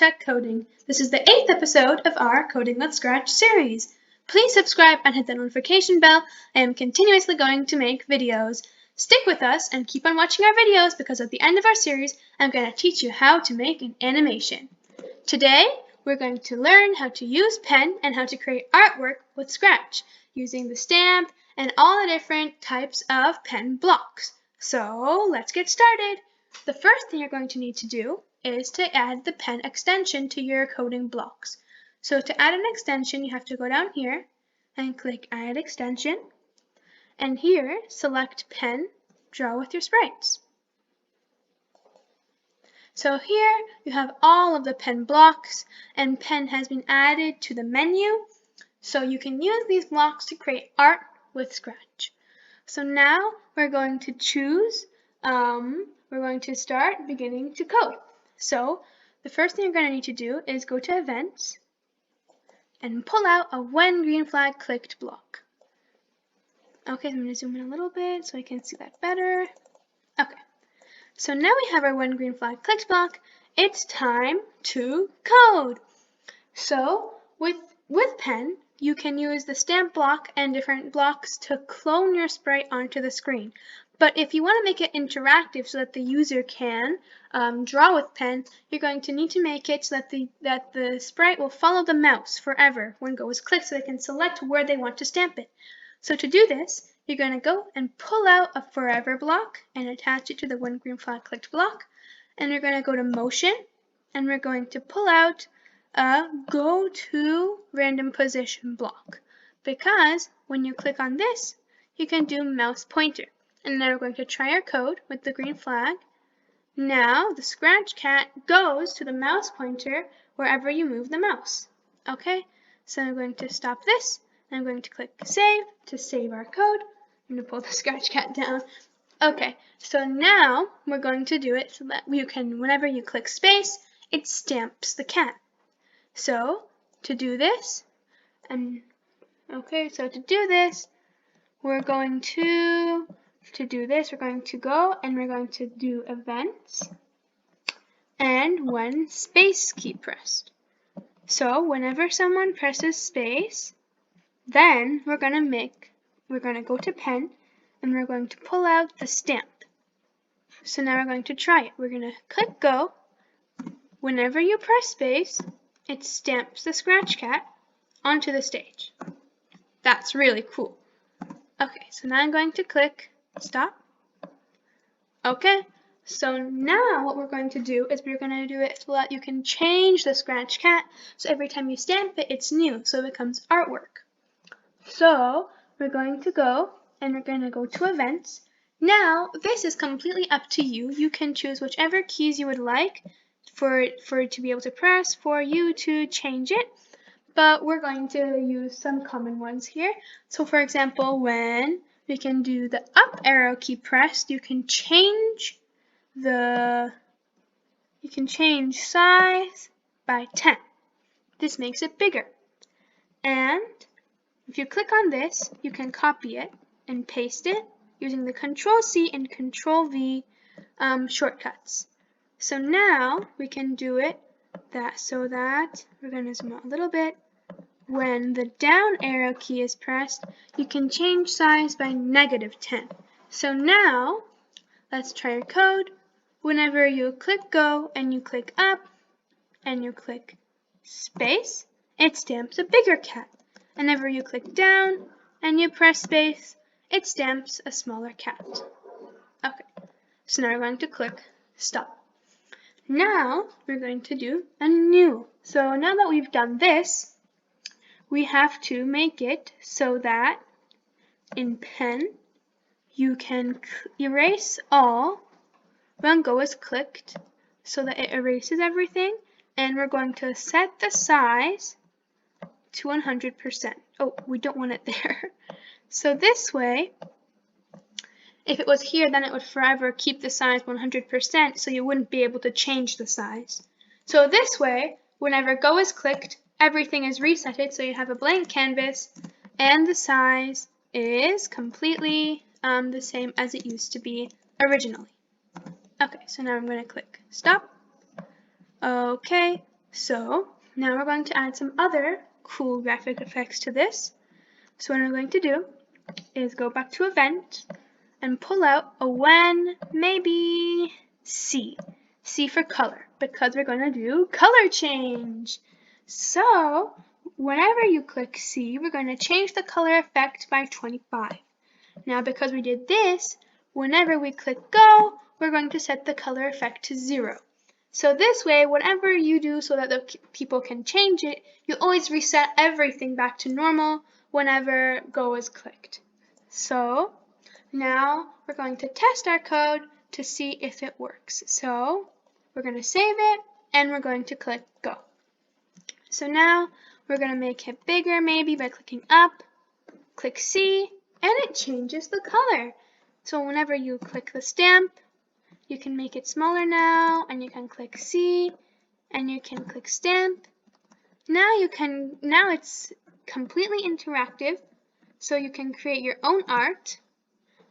Softech Coding. This is the 8th episode of our Coding with Scratch series. Please subscribe and hit the notification bell. I am continuously going to make videos. Stick with us and keep on watching our videos because at the end of our series, I'm going to teach you how to make an animation. Today, we're going to learn how to use pen and how to create artwork with Scratch using the stamp and all the different types of pen blocks. So let's get started. The first thing you're going to need to do is to add the pen extension to your coding blocks. So to add an extension, you have to go down here and click Add Extension. And here, select Pen, Draw with your sprites. So here you have all of the pen blocks, and pen has been added to the menu. So you can use these blocks to create art with Scratch. So now we're going to choose, we're going to start beginning to code. So the first thing you're going to need to do is go to Events and pull out a When Green Flag Clicked block. Okay, I'm going to zoom in a little bit so I can see that better. Okay, so now we have our When Green Flag Clicked block. It's time to code. So with pen, you can use the stamp block and different blocks to clone your sprite onto the screen. But if you want to make it interactive so that the user can draw with pen, you're going to need to make it so that the sprite will follow the mouse forever when Go is clicked so they can select where they want to stamp it. So to do this, you're going to go and pull out a forever block and attach it to the When Green Flag Clicked block. And you're going to go to Motion, and we're going to pull out a Go to Random Position block. Because when you click on this, you can do mouse pointer. And now we're going to try our code with the green flag. Now the Scratch Cat goes to the mouse pointer wherever you move the mouse. Okay, so I'm going to stop this. I'm going to click Save to save our code. I'm going to pull the Scratch Cat down. Okay, so now we're going to do it so that you can, whenever you click space, it stamps the cat. So to do this, we're going to go and we're going to do Events and when space key pressed. So whenever someone presses space, then we're going to go to pen and we're going to pull out the stamp. So now we're going to try it. We're going to click Go. Whenever you press space, it stamps the Scratch Cat onto the stage. That's really cool. Okay, so now I'm going to click Stop. Okay, so now what we're going to do is we're going to do it so that you can change the Scratch Cat. So every time you stamp it, it's new, so it becomes artwork. So we're going to go and we're going to go to Events. Now, this is completely up to you. You can choose whichever keys you would like for it to be able to press for you to change it. But we're going to use some common ones here. So for example, when we can do the up arrow key pressed, you can change size by 10. This makes it bigger. And if you click on this, you can copy it and paste it using the Control-C and Control-V shortcuts. So now we can do it so that we're going to zoom out a little bit. When the down arrow key is pressed, you can change size by -10. So now, let's try our code. Whenever you click Go and you click up and you click space, it stamps a bigger cat. And whenever you click down and you press space, it stamps a smaller cat. Okay, so now we're going to click Stop. Now we're going to do a new. So now that we've done this, we have to make it so that in pen you can erase all when Go is clicked so that it erases everything, and we're going to set the size to 100%. Oh, we don't want it there. So this way, if it was here, then it would forever keep the size 100%, so you wouldn't be able to change the size. So this way, whenever Go is clicked, everything is resetted, so you have a blank canvas, and the size is completely the same as it used to be originally. Okay, so now I'm going to click Stop. Okay, So now we're going to add some other cool graphic effects to this. So what I'm going to do is go back to Event and pull out a when, maybe C. C for color, because we're going to do color change. So whenever you click C, we're going to change the color effect by 25. Now because we did this, whenever we click go, we're going to set the color effect to 0. So this way, whatever you do so that the people can change it, you always reset everything back to normal whenever go is clicked. So now we're going to test our code to see if it works. So we're going to save it and we're going to click go. So now we're going to make it bigger maybe by clicking up, click C, and it changes the color. So whenever you click the stamp, you can make it smaller now, and you can click C, and you can click stamp. Now it's completely interactive, so you can create your own art,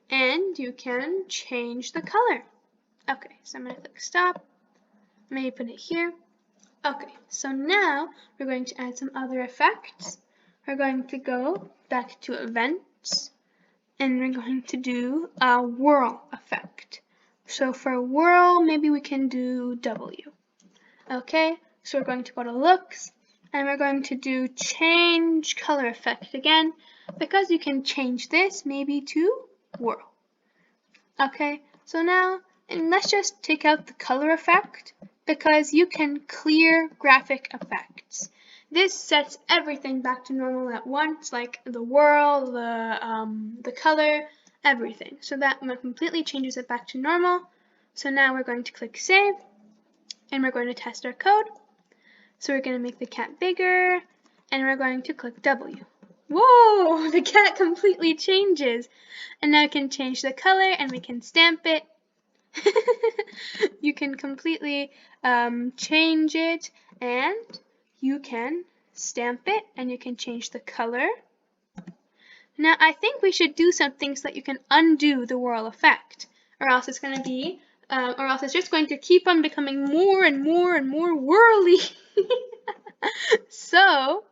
and you can change the color. Okay, so I'm going to click stop, maybe put it here. Okay, so now we're going to add some other effects. We're going to go back to events, and we're going to do a whirl effect. So for whirl, maybe we can do W. Okay, so we're going to go to looks, and we're going to do change color effect again, because you can change this maybe to whirl. Okay, so now, and let's just take out the color effect, because you can clear graphic effects. This sets everything back to normal at once, like the whirl, the color, everything. So that completely changes it back to normal. So now we're going to click save, and we're going to test our code. So we're going to make the cat bigger, and we're going to click W. Whoa, the cat completely changes. And now we can change the color, and we can stamp it. You can completely change it, and you can stamp it, and you can change the color. Now I think we should do something so that you can undo the whirl effect, or else it's going to be, or else it's just going to keep on becoming more and more and more whirly. So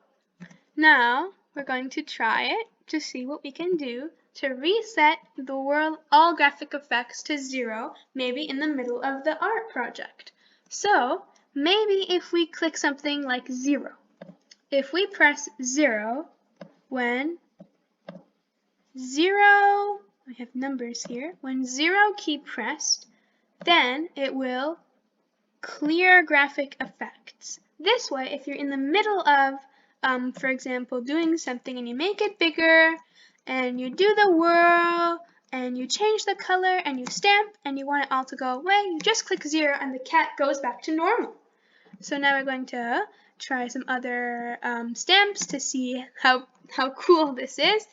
now we're going to try it to see what we can do to reset the whirl all graphic effects to 0, maybe in the middle of the art project. So maybe if we click something like 0, if we press 0 when 0, we have numbers here, when 0 key pressed, then it will clear graphic effects. This way, if you're in the middle of, for example, doing something and you make it bigger, and you do the whirl, and you change the color, and you stamp, and you want it all to go away, you just click 0 and the cat goes back to normal. So now we're going to try some other stamps to see how cool this is.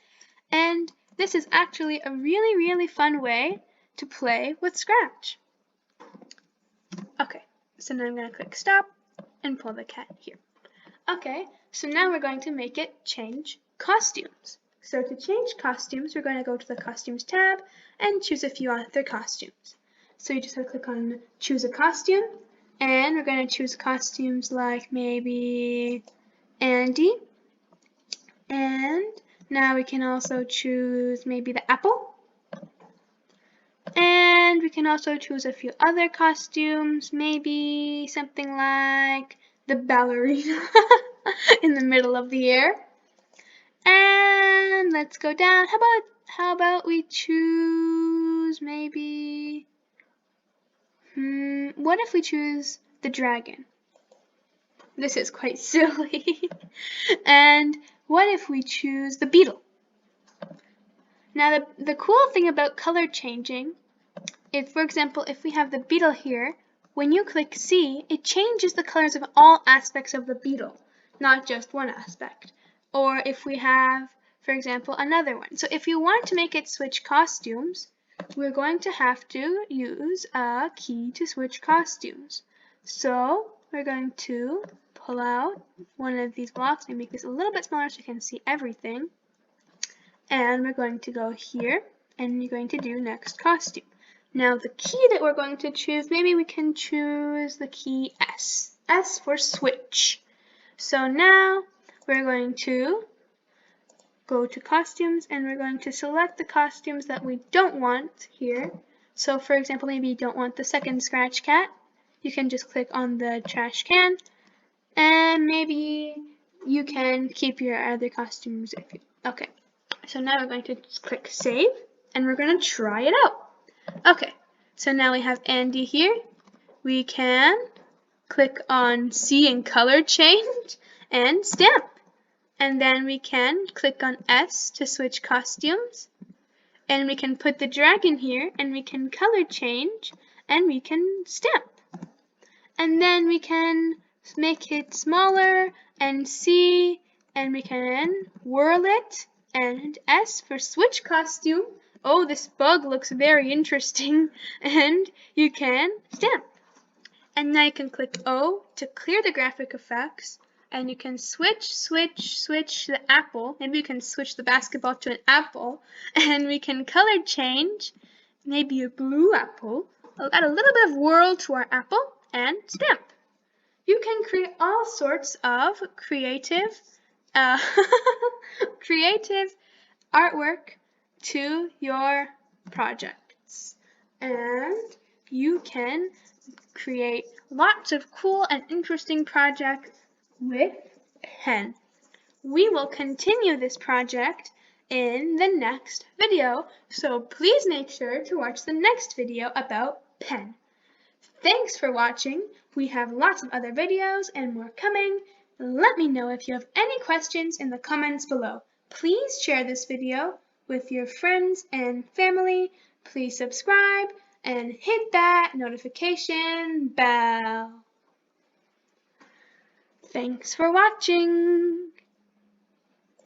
And this is actually a really, really fun way to play with Scratch. Okay, so now I'm going to click stop and pull the cat here. Okay, so now we're going to make it change costumes. So to change costumes, we're going to go to the Costumes tab and choose a few other costumes. So you just have to click on Choose a Costume, and we're going to choose costumes like maybe Andy. And now we can also choose maybe the apple. And we can also choose a few other costumes, maybe something like the ballerina in the middle of the air. And let's go down. How about we choose maybe, what if we choose the dragon? This is quite silly. And what if we choose the beetle? Now the cool thing about color changing is, for example, if we have the beetle here, when you click C, it changes the colors of all aspects of the beetle, not just one aspect. Or if we have, for example, another one. So if you want to make it switch costumes, we're going to have to use a key to switch costumes. So we're going to pull out one of these blocks and make this a little bit smaller so you can see everything. And we're going to go here, and you're going to do next costume. Now the key that we're going to choose, maybe we can choose the key S. S for switch. So now we're going to go to costumes and we're going to select the costumes that we don't want here. So for example, maybe you don't want the second Scratch Cat. You can just click on the trash can, and maybe you can keep your other costumes if you, okay. So now we're going to click save and we're going to try it out. Okay, so now we have Andy here. We can click on see and color change and stamp. And then we can click on S to switch costumes. And we can put the dragon here and we can color change and we can stamp. And then we can make it smaller and C, and we can whirl it, and S for switch costume. Oh, this bug looks very interesting. And you can stamp. And now you can click O to clear the graphic effects, and you can switch the apple. Maybe you can switch the basketball to an apple, and we can color change, maybe a blue apple. We'll add a little bit of whirl to our apple and stamp. You can create all sorts of creative creative artwork to your projects, and you can create lots of cool and interesting projects with pen. We will continue this project in the next video, so please make sure to watch the next video about pen. Thanks for watching. We have lots of other videos and more coming. Let me know if you have any questions in the comments below. Please share this video with your friends and family. Please subscribe and hit that notification bell. Thanks for watching.